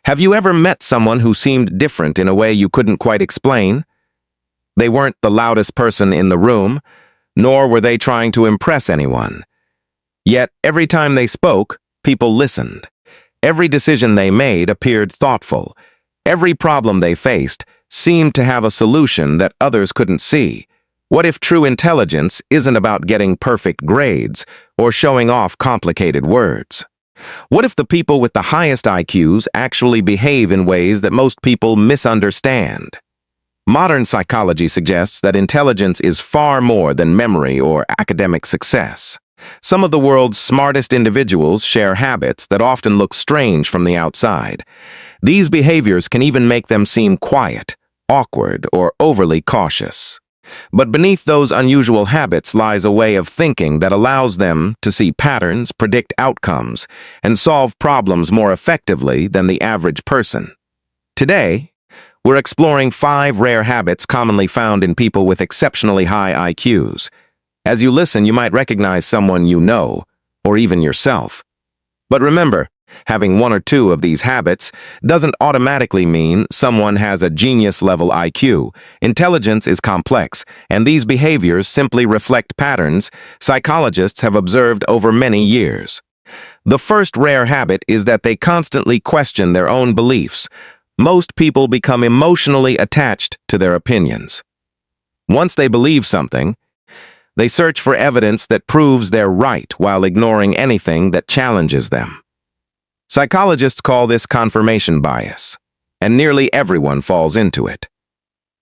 Have you ever met someone who seemed different in a way you couldn't quite explain? They weren't the loudest person in the room, nor were they trying to impress anyone. Yet, every time they spoke, people listened. Every decision they made appeared thoughtful. Every problem they faced seemed to have a solution that others couldn't see. What if true intelligence isn't about getting perfect grades or showing off complicated words? What if the people with the highest IQs actually behave in ways that most people misunderstand? Modern psychology suggests that intelligence is far more than memory or academic success. Some of the world's smartest individuals share habits that often look strange from the outside. These behaviors can even make them seem quiet, awkward, or overly cautious. But beneath those unusual habits lies a way of thinking that allows them to see patterns, predict outcomes, and solve problems more effectively than the average person. Today, we're exploring 5 rare habits commonly found in people with exceptionally high IQs. As you listen, you might recognize someone you know, or even yourself. But remember, having 1 or 2 of these habits doesn't automatically mean someone has a genius-level IQ. Intelligence is complex, and these behaviors simply reflect patterns psychologists have observed over many years. The first rare habit is that they constantly question their own beliefs. Most people become emotionally attached to their opinions. Once they believe something, they search for evidence that proves they're right while ignoring anything that challenges them. Psychologists call this confirmation bias, and nearly everyone falls into it.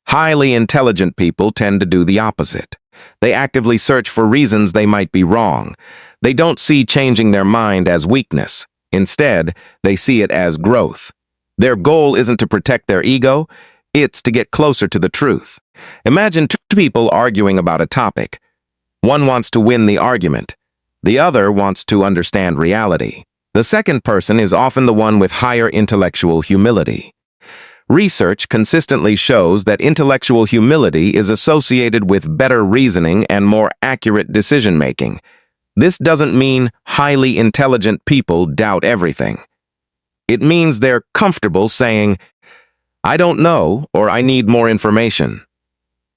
Highly intelligent people tend to do the opposite. They actively search for reasons they might be wrong. They don't see changing their mind as weakness. Instead, they see it as growth. Their goal isn't to protect their ego, it's to get closer to the truth. Imagine 2 people arguing about a topic. One wants to win the argument. The other wants to understand reality. The second person is often the one with higher intellectual humility. Research consistently shows that intellectual humility is associated with better reasoning and more accurate decision-making. This doesn't mean highly intelligent people doubt everything. It means they're comfortable saying, "I don't know," or "I need more information."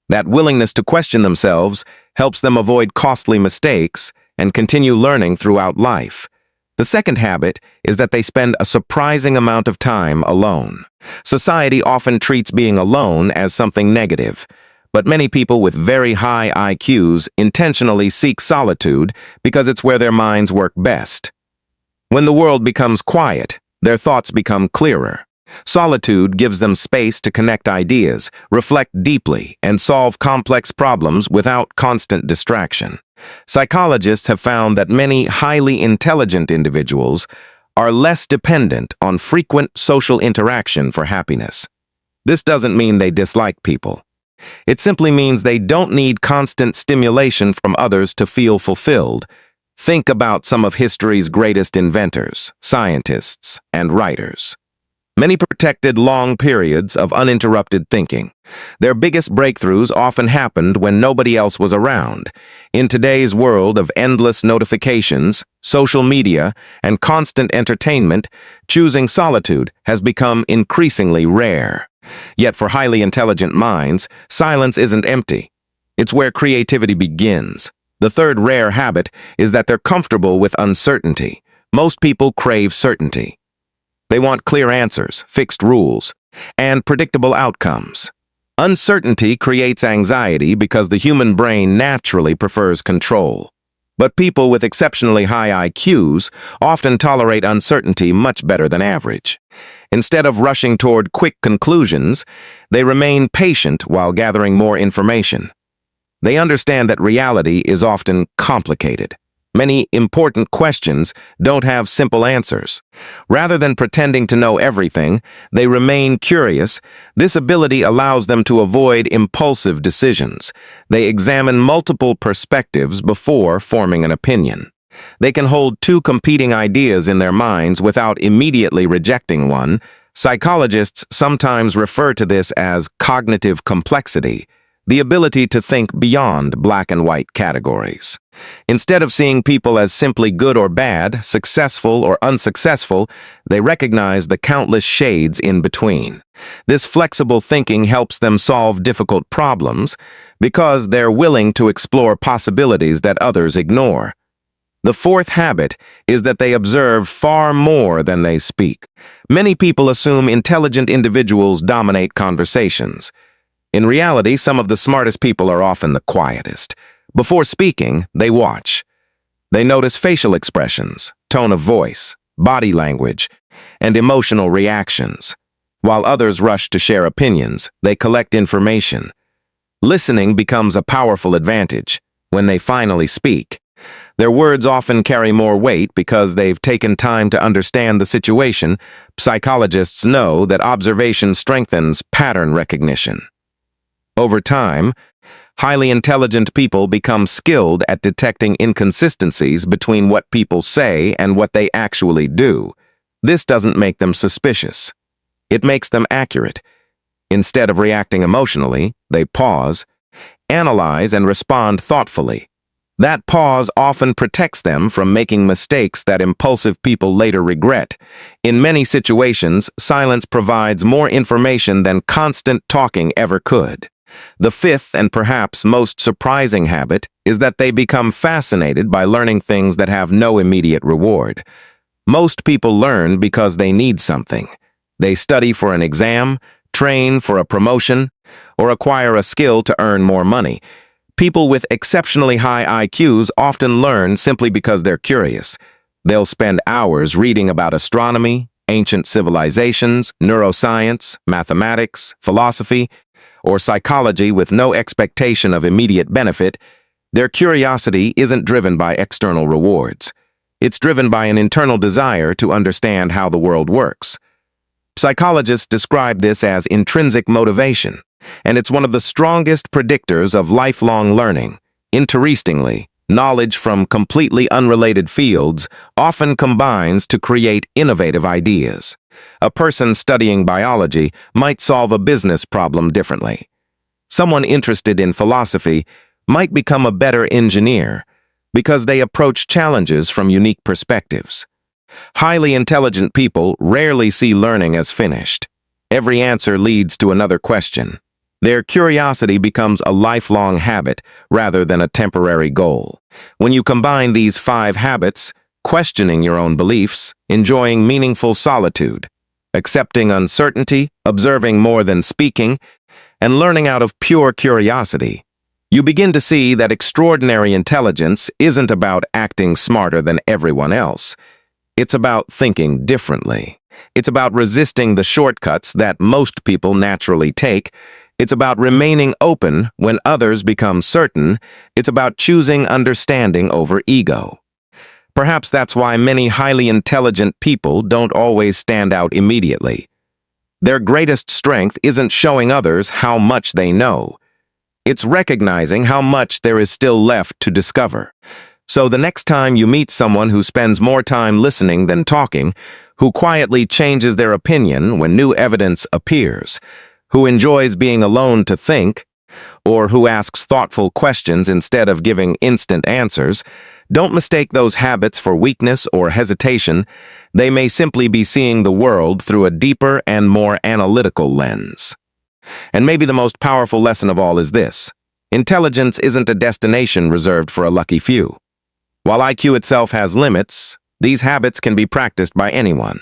That willingness to question themselves helps them avoid costly mistakes and continue learning throughout life. The second habit is that they spend a surprising amount of time alone. Society often treats being alone as something negative, but many people with very high IQs intentionally seek solitude because it's where their minds work best. When the world becomes quiet, their thoughts become clearer. Solitude gives them space to connect ideas, reflect deeply, and solve complex problems without constant distraction. Psychologists have found that many highly intelligent individuals are less dependent on frequent social interaction for happiness. This doesn't mean they dislike people. It simply means they don't need constant stimulation from others to feel fulfilled. Think about some of history's greatest inventors, scientists, and writers. Many protected long periods of uninterrupted thinking. Their biggest breakthroughs often happened when nobody else was around. In today's world of endless notifications, social media, and constant entertainment, choosing solitude has become increasingly rare. Yet for highly intelligent minds, silence isn't empty. It's where creativity begins. The third rare habit is that they're comfortable with uncertainty. Most people crave certainty. They want clear answers, fixed rules, and predictable outcomes. Uncertainty creates anxiety because the human brain naturally prefers control. But people with exceptionally high IQs often tolerate uncertainty much better than average. Instead of rushing toward quick conclusions, they remain patient while gathering more information. They understand that reality is often complicated. Many important questions don't have simple answers. Rather than pretending to know everything, they remain curious. This ability allows them to avoid impulsive decisions. They examine multiple perspectives before forming an opinion. They can hold 2 competing ideas in their minds without immediately rejecting one. Psychologists sometimes refer to this as cognitive complexity. the ability to think beyond black and white categories. Instead of seeing people as simply good or bad, successful or unsuccessful, they recognize the countless shades in between. This flexible thinking helps them solve difficult problems because they're willing to explore possibilities that others ignore. The fourth habit is that they observe far more than they speak. Many people assume intelligent individuals dominate conversations. In reality, some of the smartest people are often the quietest. Before speaking, they watch. They notice facial expressions, tone of voice, body language, and emotional reactions. While others rush to share opinions, they collect information. Listening becomes a powerful advantage. When they finally speak, their words often carry more weight because they've taken time to understand the situation. Psychologists know that observation strengthens pattern recognition. Over time, highly intelligent people become skilled at detecting inconsistencies between what people say and what they actually do. This doesn't make them suspicious. It makes them accurate. Instead of reacting emotionally, they pause, analyze, and respond thoughtfully. That pause often protects them from making mistakes that impulsive people later regret. In many situations, silence provides more information than constant talking ever could. The fifth and perhaps most surprising habit is that they become fascinated by learning things that have no immediate reward. Most people learn because they need something. They study for an exam, train for a promotion, or acquire a skill to earn more money. People with exceptionally high IQs often learn simply because they're curious. They'll spend hours reading about astronomy, ancient civilizations, neuroscience, mathematics, philosophy, or psychology with no expectation of immediate benefit. Their curiosity isn't driven by external rewards. It's driven by an internal desire to understand how the world works. Psychologists describe this as intrinsic motivation, and it's one of the strongest predictors of lifelong learning. Interestingly, knowledge from completely unrelated fields often combines to create innovative ideas. A person studying biology might solve a business problem differently. Someone interested in philosophy might become a better engineer because they approach challenges from unique perspectives. Highly intelligent people rarely see learning as finished. Every answer leads to another question. Their curiosity becomes a lifelong habit rather than a temporary goal. When you combine these 5 habits, questioning your own beliefs, enjoying meaningful solitude, accepting uncertainty, observing more than speaking, and learning out of pure curiosity, you begin to see that extraordinary intelligence isn't about acting smarter than everyone else. It's about thinking differently. It's about resisting the shortcuts that most people naturally take. It's about remaining open when others become certain. It's about choosing understanding over ego. Perhaps that's why many highly intelligent people don't always stand out immediately. Their greatest strength isn't showing others how much they know. It's recognizing how much there is still left to discover. So the next time you meet someone who spends more time listening than talking, who quietly changes their opinion when new evidence appears, who enjoys being alone to think, or who asks thoughtful questions instead of giving instant answers, don't mistake those habits for weakness or hesitation. They may simply be seeing the world through a deeper and more analytical lens. And maybe the most powerful lesson of all is this: intelligence isn't a destination reserved for a lucky few. While IQ itself has limits, these habits can be practiced by anyone.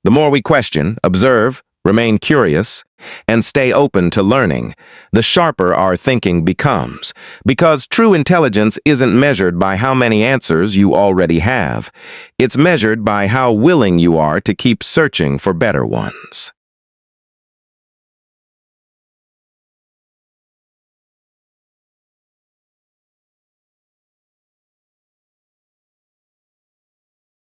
The more we question, observe, remain curious, and stay open to learning, the sharper our thinking becomes. Because true intelligence isn't measured by how many answers you already have. It's measured by how willing you are to keep searching for better ones.